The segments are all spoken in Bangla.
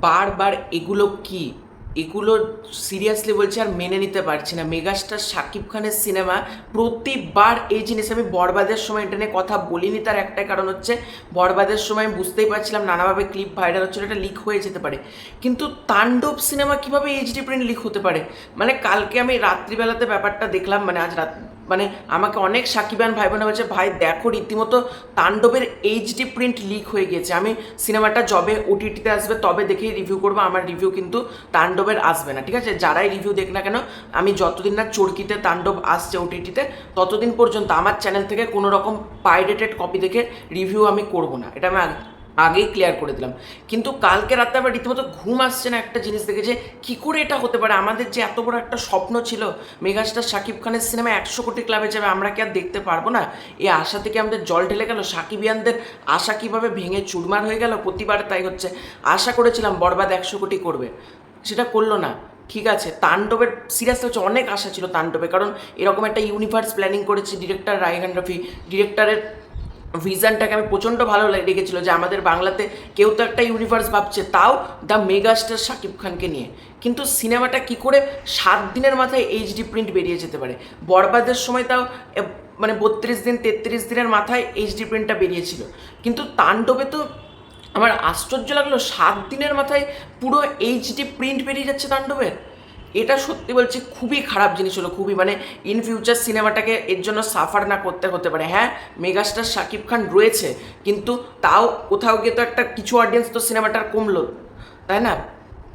বারবার এগুলো কি, এগুলো সিরিয়াসলি বলছি আর মেনে নিতে পারছি না। মেগাস্টার শাকিব খানের সিনেমা প্রতিবার এই জিনিস, আমি বরবাদের সময় এটা নিয়ে কথা বলিনি, তার একটাই কারণ হচ্ছে বরবাদের সময় আমি বুঝতেই পারছিলাম নানাভাবে ক্লিপ ভাইরাল হচ্ছিল, এটা লিক হয়ে যেতে পারে। কিন্তু তাণ্ডব সিনেমা কীভাবে এইচডি প্রিন্ট লিক হতে পারে? মানে কালকে আমি রাত্রিবেলাতে ব্যাপারটা দেখলাম, মানে আজ রাত, মানে আমাকে অনেক সাকিবান ভাই বোনা বলছে ভাই দেখো রীতিমতো তাণ্ডবের এইচডি প্রিন্ট লিক হয়ে গিয়েছে। আমি সিনেমাটা যবে ওটিটিতে আসবে তবে দেখেই রিভিউ করবো, আমার রিভিউ কিন্তু তাণ্ডবের আসবে না, ঠিক আছে? যারাই রিভিউ দেখ না কেন, আমি যতদিন না চরকিতে তাণ্ডব আসছে ওটিটিতে ততদিন পর্যন্ত আমার চ্যানেল থেকে কোনো রকম পাইরেটেড কপি দেখে রিভিউ আমি করবো না, এটা আমি আগেই ক্লিয়ার করে দিলাম। কিন্তু কালকে রাতে আবার রীতিমতো ঘুম আসছে না একটা জিনিস দেখে, যে কী করে এটা হতে পারে? আমাদের যে এত বড় একটা স্বপ্ন ছিল মেগাস্টার শাকিব খানের সিনেমা 100 কোটি ক্লাবে যাবে, আমরা কি আর দেখতে পারবো না? এই আশা থেকে আমাদের জল ঢেলে গেল, সাকিবিয়ানদের আশা কীভাবে ভেঙে চুরমার হয়ে গেল। প্রতিবার তাই হচ্ছে। আশা করেছিলাম বরবাদ 100 কোটি করবে, সেটা করলো না। ঠিক আছে, তাণ্ডবের সিরিয়াসলি হচ্ছে অনেক আশা ছিল তাণ্ডবে, কারণ এরকম একটা ইউনিভার্স প্ল্যানিং করেছে ডিরেক্টর রায়হান রফি। ডিরেক্টরের ভিশনটাকে আমি প্রচণ্ড ভালো লেগেছিলো, যে আমাদের বাংলাতে কেউ তো একটা ইউনিভার্স ভাবছে, তাও দ্য মেগাস্টার শাকিব খানকে নিয়ে। কিন্তু সিনেমাটা কি করে 7 দিনের মাথায় এইচডি প্রিন্ট বেরিয়ে যেতে পারে? বরবাদের সময় তাও মানে 32 দিন 33 দিনের মাথায় এইচডি প্রিন্টটা বেরিয়েছিল, কিন্তু তাণ্ডবে তো আমার আশ্চর্য লাগলো 7 দিনের মাথায় পুরো এইচডি প্রিন্ট বেরিয়ে যাচ্ছে তাণ্ডবের। এটা সত্যি বলছি খুবই খারাপ জিনিস হলো, খুবই, মানে ইন ফিউচার সিনেমাটাকে এর জন্য সাফার না করতে হতে পারে। হ্যাঁ, মেগাস্টার শাকিব খান রয়েছে, কিন্তু তাও কোথাও গিয়ে তো একটা কিছু অডিয়েন্স তো সিনেমাটার কমলো, তাই না?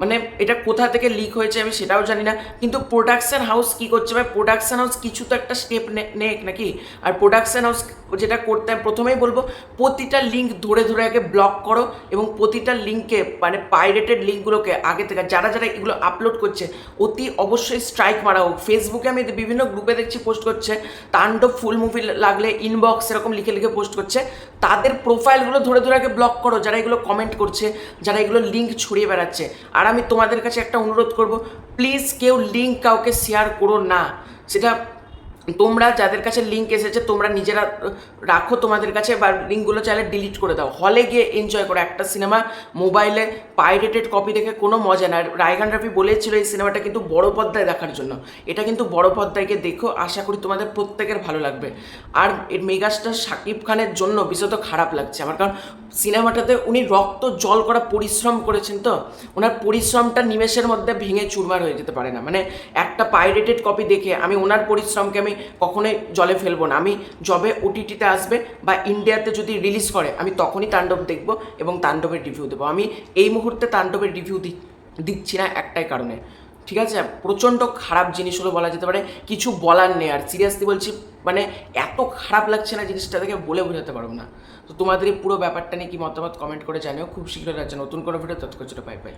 মানে এটা কোথা থেকে লিক হয়েছে আমি সেটাও জানি না, কিন্তু প্রোডাকশান হাউস কী করছে ভাই? প্রোডাকশান হাউস কিছু তো একটা স্টেপ নেক নাকি? আর প্রোডাকশান হাউস যেটা করতে আমি প্রথমেই বলবো, প্রতিটা লিঙ্ক ধরে ধরে আগে ব্লক করো, এবং প্রতিটা লিঙ্কে মানে পাইরেটেড লিঙ্কগুলোকে আগে থেকে যারা যারা এগুলো আপলোড করছে অতি অবশ্যই স্ট্রাইক মারা হোক। ফেসবুকে আমি বিভিন্ন গ্রুপে দেখছি পোস্ট করছে তাণ্ডব ফুল মুভি লাগলে ইনবক্স এরকম লিখে লিখে পোস্ট করছে, তাদের প্রোফাইলগুলো ধরে ধরে আগে ব্লক করো, যারা এগুলো কমেন্ট করছে, যারা এগুলো লিঙ্ক ছড়িয়ে বেড়াচ্ছে। আর আমি তোমাদের কাছে একটা অনুরোধ করব, প্লিজ কেউ লিঙ্ক কাউকে শেয়ার করো না। সেটা তোমরা যাদের কাছে লিঙ্ক এসেছে তোমরা নিজেরা রাখো তোমাদের কাছে, বা লিঙ্কগুলো চাইলে ডিলিট করে দাও। হলে গিয়ে এনজয় করো একটা সিনেমা, মোবাইলে পাইরেটেড কপি দেখে কোনো মজা না। রায়হান রাফি বলেছিল এই সিনেমাটা কিন্তু বড় পর্দায় দেখার জন্য, এটা কিন্তু বড় পর্দায় গিয়ে দেখো, আশা করি তোমাদের প্রত্যেকের ভালো লাগবে। আর মেগাস্টার শাকিব খানের জন্য বিশেষত খারাপ লাগছে আমার, কারণ সিনেমাটাতে উনি রক্ত জল করা পরিশ্রম করেছেন, তো ওনার পরিশ্রমটা নিমেষের মধ্যে ভেঙে চুরমার হয়ে যেতে পারে না। মানে একটা পাইরেটেড কপি দেখে আমি ওনার পরিশ্রমকে আমি কখনোই জলে ফেলবো না। আমি যবে ওটিটিতে আসবে বা ইন্ডিয়াতে যদি রিলিজ করে আমি তখনই তাণ্ডব দেখব এবং তাণ্ডবের রিভিউ দেবো। আমি এই মুহূর্তে তাণ্ডবের রিভিউ দিচ্ছি না একটাই কারণে, ঠিক আছে? প্রচণ্ড খারাপ জিনিস হলো বলা যেতে পারে, কিছু বলার নেই। আর সিরিয়াসলি বলছি, মানে এত খারাপ লাগছে না জিনিসটা দেখে বলে বোঝাতে পারবো না। তো তোমাদের এই পুরো ব্যাপারটা নিয়ে কি মতামত কমেন্ট করে জানিও। খুব শীঘ্রই আছে নতুন কোনো ভিডিও, ততক্ষণ পাই পাই।